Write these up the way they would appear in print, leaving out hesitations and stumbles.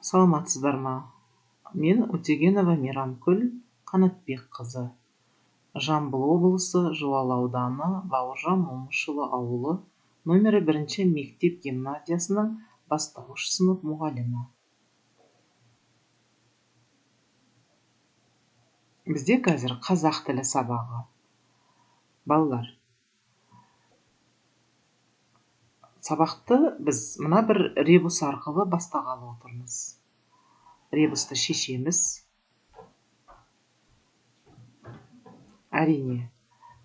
Саламатсыздар ма? Мен Өтегенова Мейрамкүл Қанатбекқызы. Жамбыл облысы Жуалы ауданы Бауыржан Момышұлы ауылы номері 1 мектеп гимназиясының бастауыш сынып мұғалімі. Бізде қазір қазақ тілі сабағы. Балалар, сабақты біз мына бір ребус арқылы бастағалы отырмыз. Ребусты шешеміз. Әрине,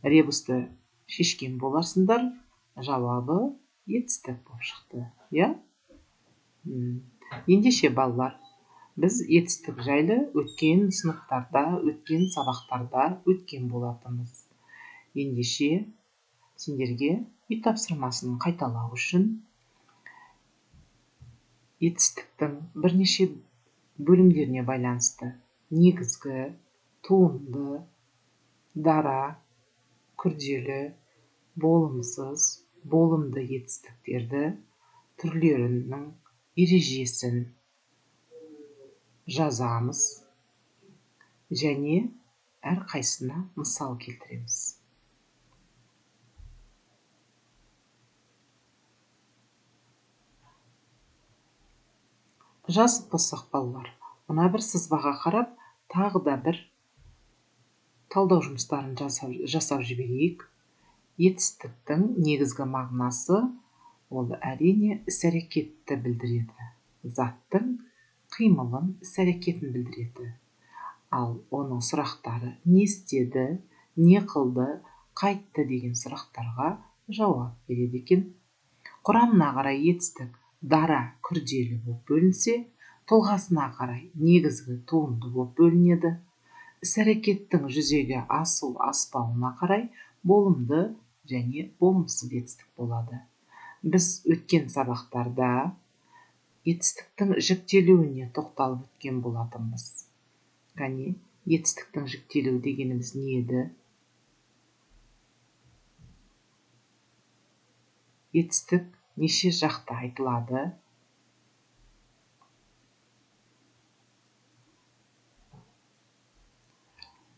ребусты шешкен боларсыңдар, жауабы етістік болып шықты. Ендеше балалар, біз етістік жайлы өткен сыныптарда, өткен сабақтарда өткен болатынбыз. Ендеше сендерге үй тапсырмасын қайталау үшін етістіктің бірнеше бөлімдеріне байланысты негізгі, туынды, дара, күрделі, болымсыз, болымды етістіктерді, түрлерінің ережесін жазамыз және әрқайсына мысал келтіреміз. Жазып болсақ балалар, мына бір сызбаға қарап, тағы да бір талдау жұмыстарын жасап жіберейік. Етістіктің негізгі мағынасы ол әрине іс-әрекетті білдіреді. Заттың қимылын, іс-әрекетін білдіреді. Ал оның сұрақтары не істеді, не қылды, қайтты деген сұрақтарға жауап береді екен. Құрамына қарай етістік дара, күрделі болып бөлінсе, тұлғасына қарай негізгі, туынды болып бөлінеді. Іс-әрекеттің жүзеге асу, аспауына қарай болымды және болымсыз етістік болады. Біз өткен сабақтарда етістіктің жіктелуіне тоқталып өткен болатынбыз. Яғни, етістіктің жіктелуі дегеніміз не еді? Етістік неше жақта айтылады?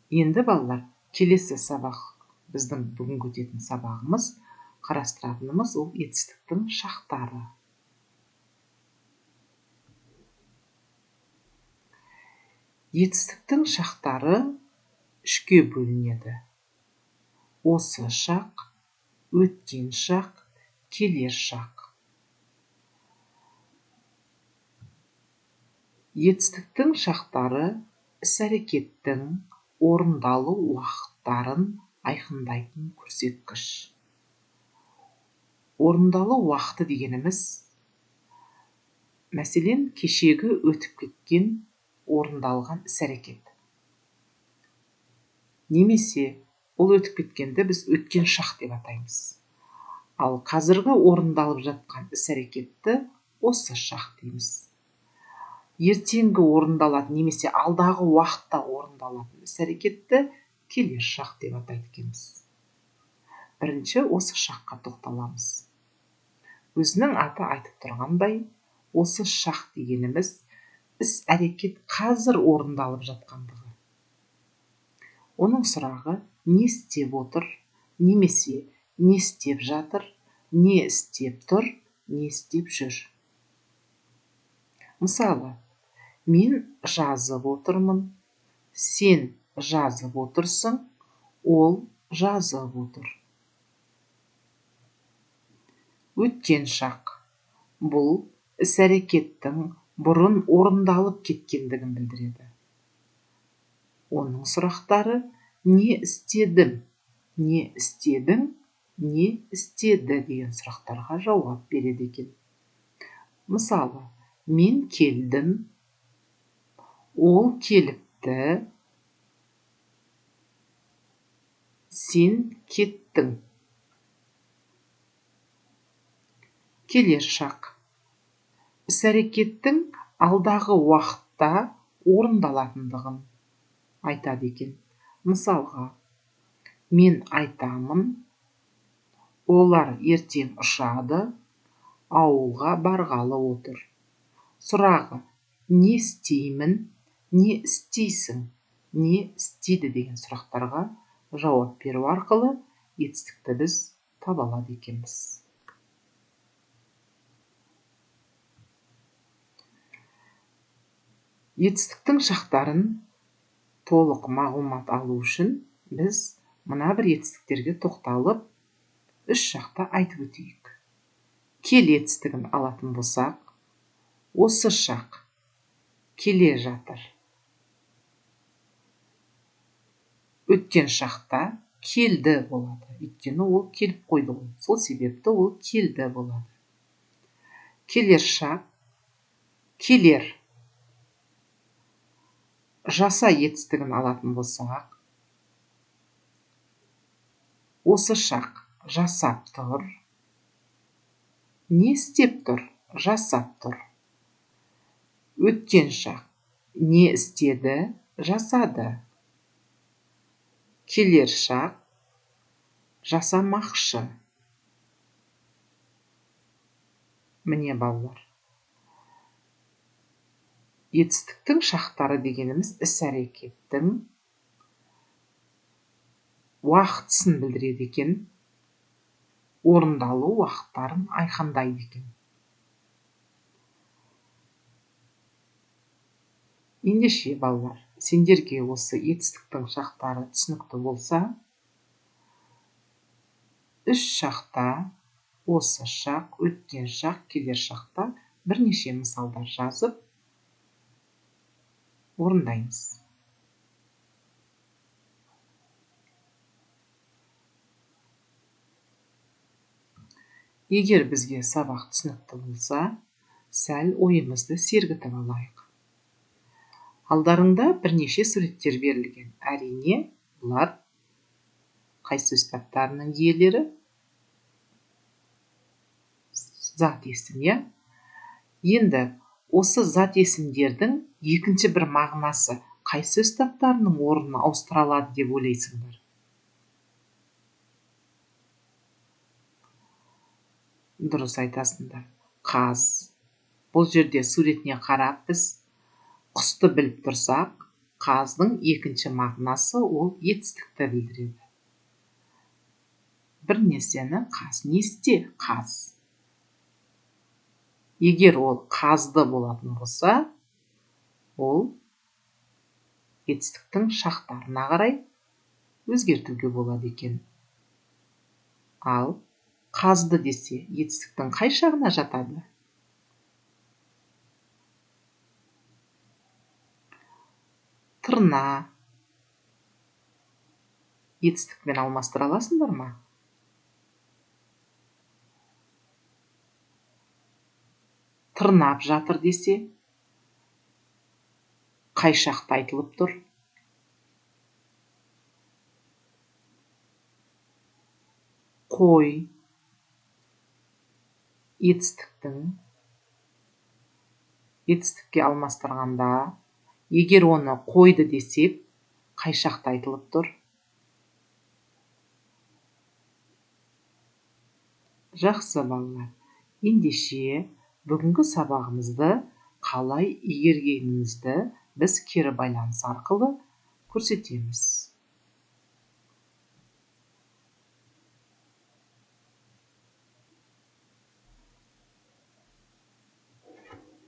Енді балалар, келесі сабақ, біздің бүгін өтетін сабағымыз, қарастыратынымыз ол етістіктің шақтары. Етістіктің шақтары үшке бөлінеді. Осы шақ, өткен шақ, келер шақ. Етістіктің шақтары іс-әрекеттің орындалу уақыттарын айқындайтын көрсеткіш. Орындалу уақыты дегеніміз, мәселен, кешегі өтіп кеткен орындалған іс-әрекет. Немесе ол өтіп кеткенді біз өткен шақ деп атаймыз. Ал қазіргі орындалып жатқан іс-әрекетті осы шақ дейміз. Ертеңгі орындалатын немесе алдағы уақытта орындалатын іс-әрекетті келер шақ деп атайды екенбіз. Бірінші осы шаққа тоқталамыз. Өзінің аты айтып тұрғандай, осы шақ дегеніміз іс-әрекет қазір орындалып жатқандығы. Оның сұрағы не істеп отыр, немесе не істеп жатыр, не істеп тұр, не істеп жүр. Мысалы, мен жазып отырмын, сен жазып отырсың, ол жазып отыр. Өткен шақ. Бұл іс-әрекеттің бұрын орындалып кеткендігін білдіреді. Оның сұрақтары не істедім, не істедің, не істеді деген сұрақтарға жауап береді екен. Мысалы, мен келдім, ол келіпті, сен кеттің. Келер шақ. Іс-әрекеттің алдағы уақытта орындалатындығын айтады екен. Мысалға, мен айтамын, олар ертең ұшады, ауылға барғалы отыр. Сұрағы, не істеймін, не істейсің, не істейді деген сұрақтарға жауап беру арқылы етістікті біз таба алады екенбіз. Етістіктің шақтарын толық мағлұмат алу үшін біз мына бір етістіктерге тоқталып, үш шақта айтып өтейік. Кел етістігін алатын болсақ, осы шақ келе жатыр. Өткен шақта келді болады. Өйткені ол келіп қойды ғой. Сол себепті ол келді болады. Келер шақ келер. Жаса етістігін алатын болсақ, осы шақ жасап тұр. Не істеп тұр? Жасап тұр. Өткен шақ не істеді? Жасады. Келер шақ жасамақшы. Міне балалар. Етістіктің шақтары дегеніміз іс-әрекеттің уақытысын білдіреді екен, орындалу уақыттарын айқындайды екен. Ендеше балалар, сендерге осы етістіктің шақтары түсінікті болса, үш шақта, осы шақ, өткен шақ, келер шақта бірнеше мысалдар жазып орындаймыз. Егер бізге сабақ түсінікті болса, сәл ойымызды сергітіп алайық. Алдарыңда бірнеше суреттер берілген. Әрине, бұлар қай сөз таптарының иелері? Зат есім, иә? Енді осы зат есімдердің екінші бір мағынасы қай сөз таптарының орнына ауыстырылады деп ойлайсыңдар? Дұрыс айтасыңдар. Қаз. Бұл жерде суретіне қарап біз құсты біліп тұрсақ, қаздың екінші мағынасы ол етістікті білдіреді. Бір нәрсені қаз не істе? Қаз. Егер ол қазды болатын болса, ол етістіктің шақтарына қарай өзгертуге болады екен. Ал қазды десе, етістіктің қай шағына жатады? Тырна. Етістікпен алмастыра аласыңдар ма? Тырнап жатыр десе, қай шақта айтылып тұр? Қой. Етістікке алмастырғанда, егер оны қойды десек, қай шақта айтылып тұр? Жақсы балалар. Ендеше бүгінгі сабағымызды қалай игергенімізді біз кері байланыс арқылы көрсетеміз.